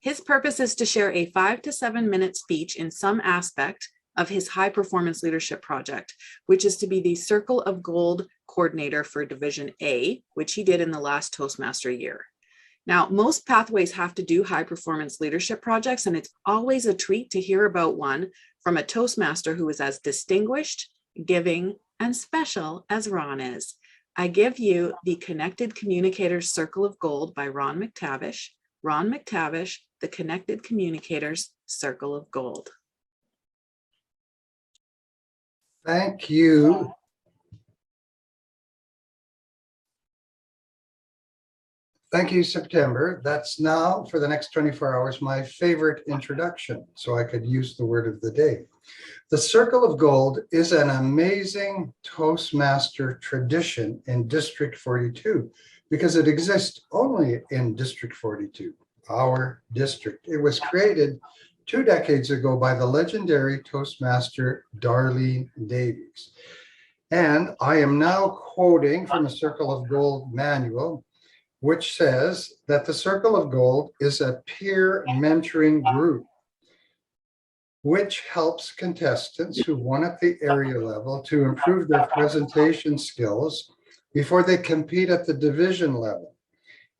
His purpose is to share a 5 to 7 minute speech in some aspect of his high performance leadership project, which is to be the Circle of Gold coordinator for Division A, which he did in the last Toastmaster year. Now, most pathways have to do high performance leadership projects, and it's always a treat to hear about one from a Toastmaster who is as distinguished, giving, and special as Ron is. I give you the Connected Communicators Circle of Gold by Ron MacTavish. Ron MacTavish, the Connected Communicators Circle of Gold. Thank you. Thank you, September. That's now, for the next 24 hours, my favorite introduction, so I could use the word of the day. The Circle of Gold is an amazing Toastmaster tradition in District 42 because it exists only in District 42, our district. It was created 2 decades ago by the legendary Toastmaster Darlene Davies. And I am now quoting from a Circle of Gold manual, which says that the Circle of Gold is a peer mentoring group which helps contestants who won at the area level to improve their presentation skills before they compete at the division level.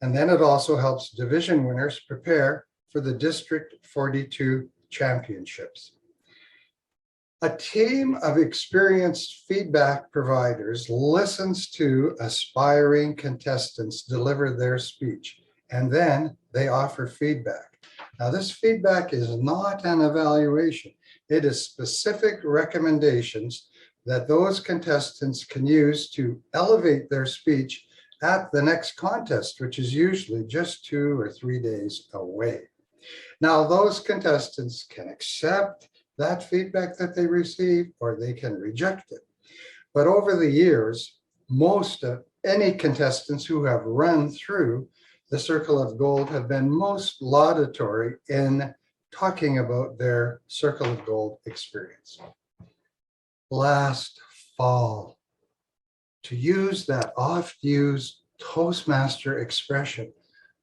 And then it also helps division winners prepare for the District 42 championships. A team of experienced feedback providers listens to aspiring contestants deliver their speech, and then they offer feedback. Now, this feedback is not an evaluation. It is specific recommendations that those contestants can use to elevate their speech at the next contest, which is usually just 2 or 3 days away. Now, those contestants can accept that feedback that they receive, or they can reject it. But over the years, most of any contestants who have run through the Circle of Gold have been most laudatory in talking about their Circle of Gold experience. Last fall, to use that oft-used Toastmaster expression,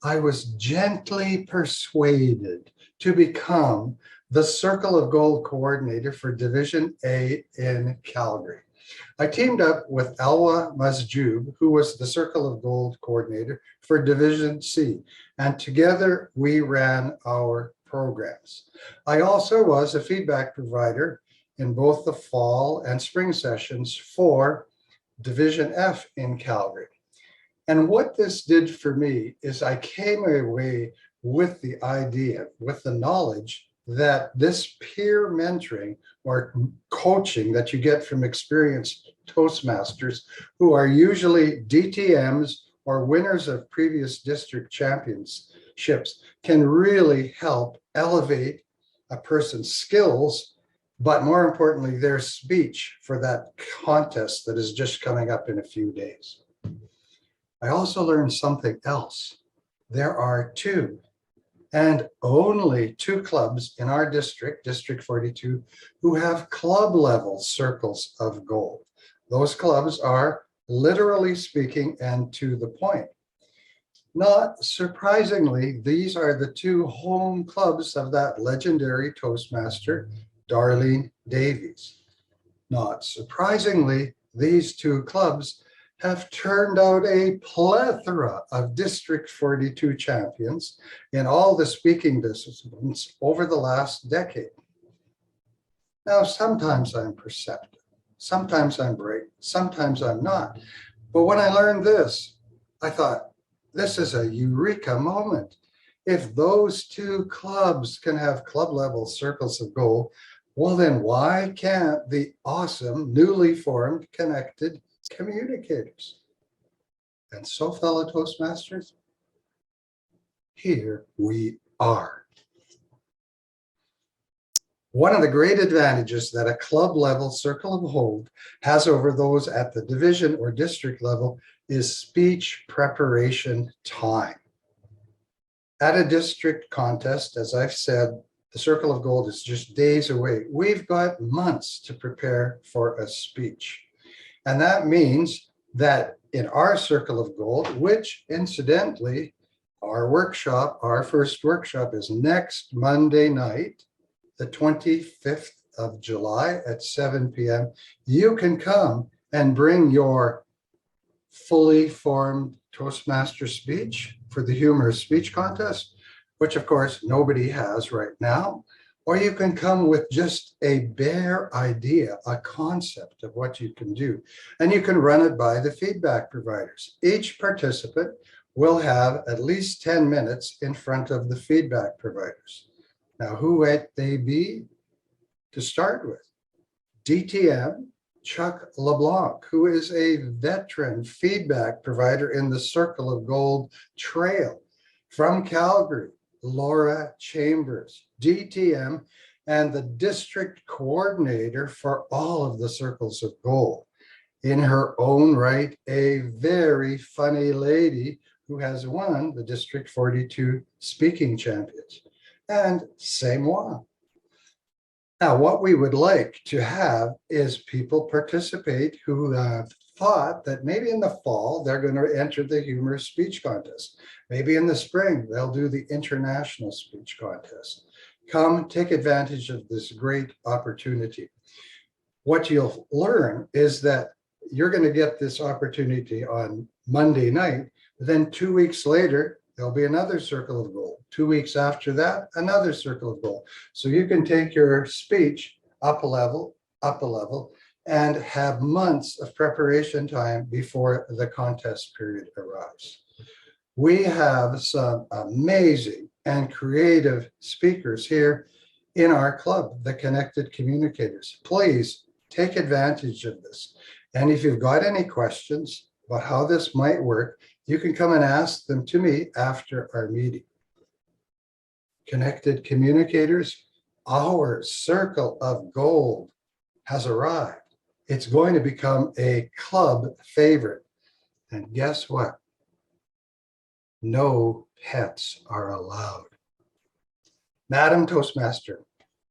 I was gently persuaded to become the Circle of Gold coordinator for Division A in Calgary. I teamed up with Alwa Masjoub, who was the Circle of Gold coordinator for Division C, and together we ran our programs. I also was a feedback provider in both the fall and spring sessions for Division F in Calgary. And what this did for me is I came away with the idea, with the knowledge that this peer mentoring or coaching that you get from experienced Toastmasters who are usually DTMs or winners of previous district championships can really help elevate a person's skills, but more importantly, their speech for that contest that is just coming up in a few days. I also learned something else. There are 2 and only 2 clubs in our district, District 42, who have club level circles of gold. Those clubs are, literally speaking and to the point. Not surprisingly, these are the 2 home clubs of that legendary Toastmaster, Darlene Davies. Not surprisingly, these 2 clubs have turned out a plethora of District 42 champions in all the speaking disciplines over the last decade. Now, sometimes I'm perceptive, sometimes I'm bright, sometimes I'm not. But when I learned this, I thought, this is a eureka moment. If those 2 clubs can have club level circles of gold, well, then why can't the awesome, newly formed, Connected Communicators? And so, fellow Toastmasters, here we are. One of the great advantages that a club level Circle of Gold has over those at the division or district level is speech preparation time. At a district contest, as I've said, the Circle of Gold is just days away. We've got months to prepare for a speech. And that means that in our Circle of Gold, which incidentally our first workshop is next Monday night, the 25th of July at 7 p.m. You can come and bring your fully formed Toastmaster speech for the humorous speech contest, which of course nobody has right now. Or you can come with just a bare idea, a concept of what you can do, and you can run it by the feedback providers. Each participant will have at least 10 minutes in front of the feedback providers. Now, who might they be? To start with, DTM Chuck LeBlanc, who is a veteran feedback provider in the Circle of Gold Trail. From Calgary, Laura Chambers, DTM, and the district coordinator for all of the Circles of Gold. In her own right, a very funny lady who has won the District 42 Speaking Champions. And c'est moi. Now, what we would like to have is people participate who have thought that maybe in the fall, they're going to enter the humorous speech contest. Maybe in the spring, they'll do the international speech contest. Come take advantage of this great opportunity. What you'll learn is that you're going to get this opportunity on Monday night. Then 2 weeks later, there'll be another Circle of Gold. 2 weeks after that, another Circle of Gold. So you can take your speech up a level, and have months of preparation time before the contest period arrives. We have some amazing and creative speakers here in our club, the Connected Communicators. Please take advantage of this. And if you've got any questions about how this might work, you can come and ask them to me after our meeting. Connected Communicators, our Circle of Gold has arrived. It's going to become a club favorite. And guess what? No pets are allowed. Madam Toastmaster,